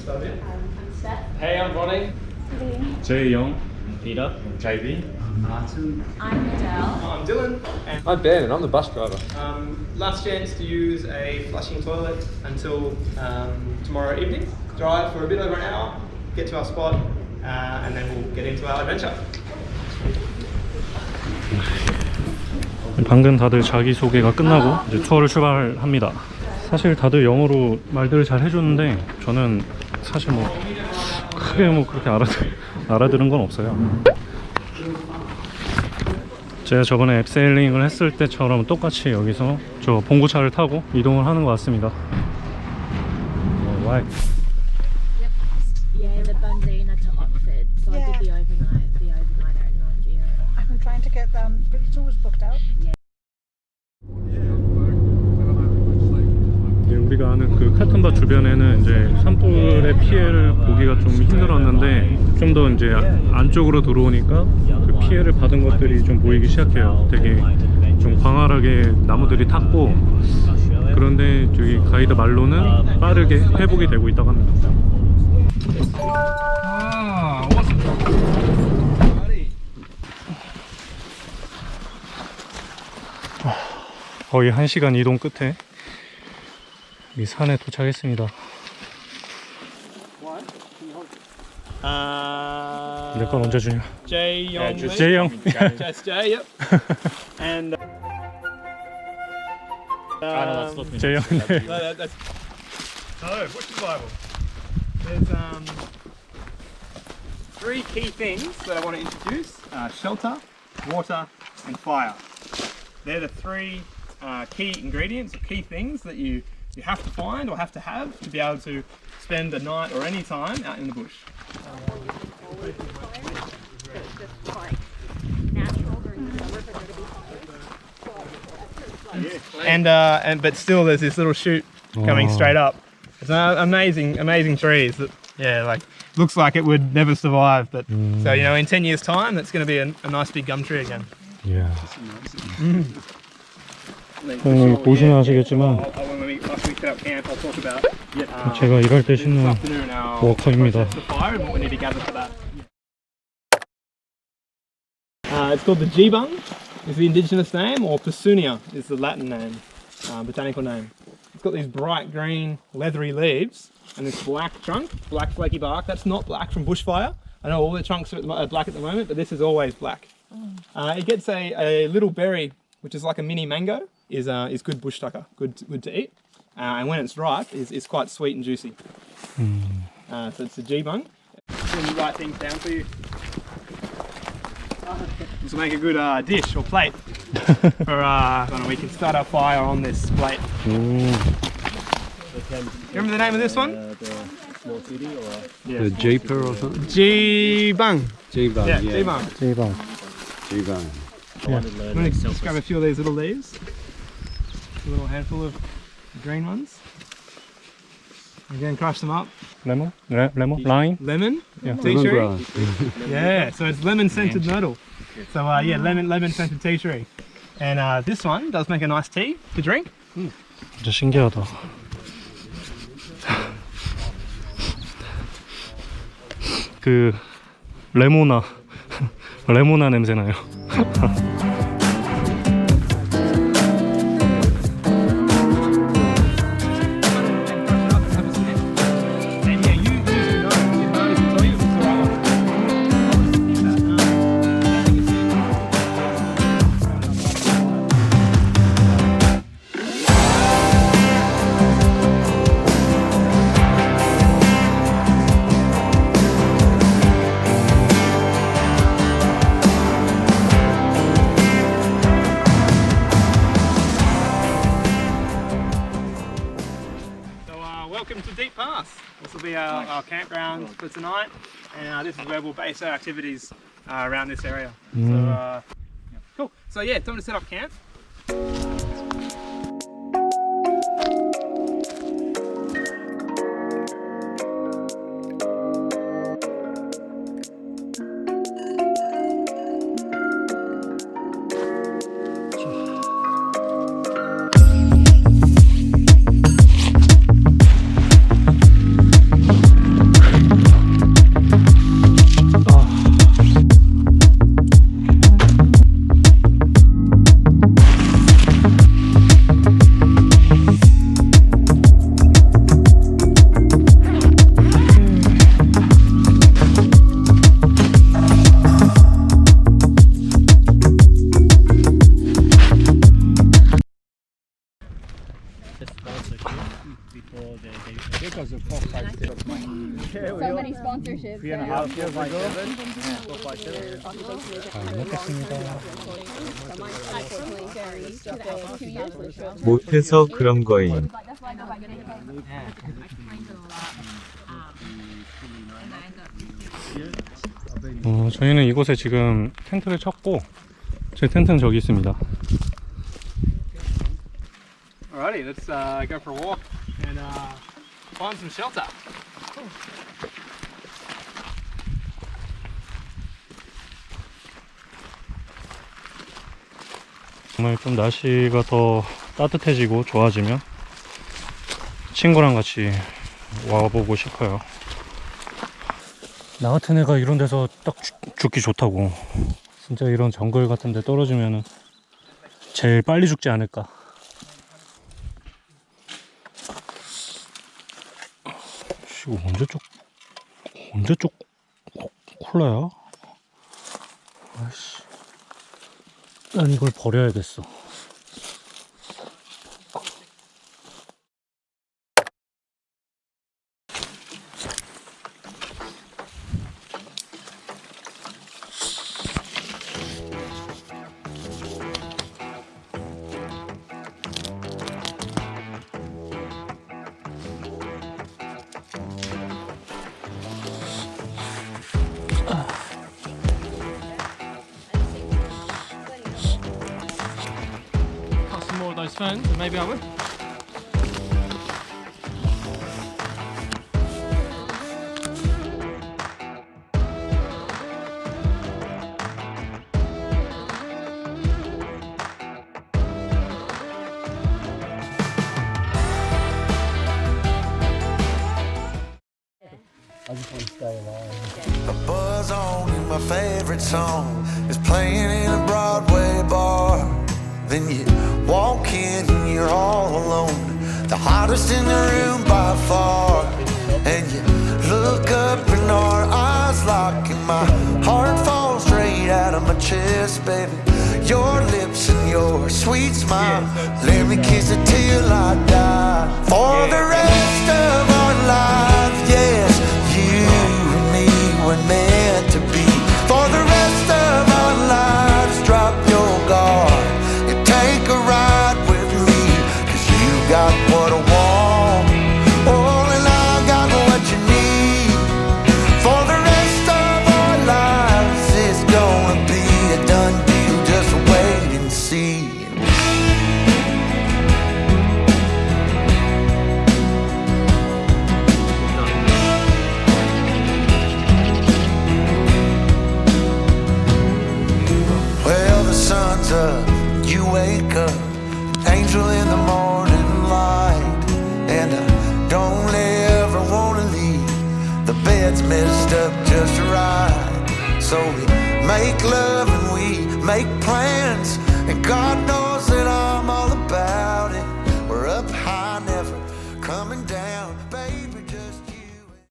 I'm Steph. Hey, I'm Ronnie. 재영, Peter. JB, Martin. I'm Adele. I'm Dylan, and I'm Ben, and I'm the bus driver. last chance to use a flushing toilet until tomorrow evening. Drive for a bit over an hour, get to our spot, and then we'll get into our adventure. 방금 다들 자기소개가 끝나고 이제 투어를 출발합니다. 사실 다들 영어로 말들을 잘 해주는데 저는 사실 뭐 크게 뭐 그렇게 알아들은 건 없어요. 제가 저번에 앱세일링을 했을 때처럼 똑같이 여기서 저 봉고차를 타고 이동을 하는 것 같습니다. Alright. Yeah, the Bundina to Oxford. So I did the overnight out in Nigeria. I've been trying to get them, but it's always booked out. 네, 우리가 아는 그 카튼바 주변에는 이제 산불의 피해를 보기가 좀 힘들었는데 좀 더 이제 안쪽으로 들어오니까 그 피해를 받은 것들이 좀 보이기 시작해요. 되게 좀 광활하게 나무들이 탔고, 그런데 저기 가이드 말로는 빠르게 회복이 되고 있다고 합니다. 거의 1시간 이동 끝에 이 산에 도착했습니다. 내 건 언제 주냐? Je영이. 재영. Just Jay, yep. And 재영. that's so bush survival. There's three key things that I want to introduce: shelter, water, and fire. They're the three key ingredients or key things that you have to find or have to be able to spend a night or any time out in the bush. And but still there's this little shoot coming straight up. It's amazing trees that like looks like it would never survive, but so in 10 years time that's going to be a nice big gum tree again. 이야. 형님 보시면 아시겠지만 When we set up camp, I'll talk about 제가 일할 때 신는 워커입니다. the fire and what we need to gather for that. It's called the G-bung, is the indigenous name, or Pesunia is the Latin name, botanical name. It's got these bright green, leathery leaves and this black trunk, black flaky bark. That's not black from bushfire. I know all the trunks are black at the moment, but this is always black. It gets a little berry, which is like a mini mango, is good bush tucker, good to eat. And when it's ripe, is quite sweet and juicy. So it's the G-bung. Let me write things down for you. This will make a good dish or plate for we can start our fire on this plate. Remember the name of this one? The Japer or something? G-bung. J-bug, Yeah, yeah. G-bung. 제이방. J-bug. I'm going to just grab a few of these little leaves. A little handful of green ones. Again, crush them up. 레몬? 레몬? 라임? Lemon. Yeah. Tea tree. Lemongrass. Yeah, so it's lemon scented myrtle. So lemon scented tea tree. And this one does make a nice tea to drink. 진짜 신기하다. 그 레모나 냄새 나요. Welcome to Deep Pass. This will be our campground for tonight, and this is where we'll base our activities around this area. So, cool. So yeah, time to set up camp. So many sponsorships. 3.5 years ago. 잘 먹겠습니다. 못해서 그런 거임. 저희는 이곳에 지금 텐트를 쳤고 제 텐트는 저기 있습니다. Alrighty, let's go for a walk and find some shelter. 정말 좀 날씨가 더 따뜻해지고 좋아지면 친구랑 같이 와보고 싶어요. 나 같은 애가 이런 데서 딱 죽기 좋다고. 진짜 이런 정글 같은 데 떨어지면은 제일 빨리 죽지 않을까. 이거 언제 쪽 콜라야? 아이씨, 난 이걸 버려야겠어. Got some more of those ferns, and maybe I will. A buzz on and my favorite song is playing in a Broadway bar. Then you walk in and you're all alone, the hottest in the room by far. And you look up and our eyes lock and my heart falls straight out of my chest, baby. Your lips and your sweet smile, let me kiss it till I die. For the rest of our lives, yes, you and me were meant to be. For the rest of our lives, drop your guard and take a ride with me, 'cause you got what I want, oh, and I got what you need. For the rest of our lives, it's gonna be a done deal, just wait and see. Well, the sun's up, you wake up, angel in the morning light. And I don't ever wanna leave, the bed's messed up just right. So we make love and we make plans, and God knows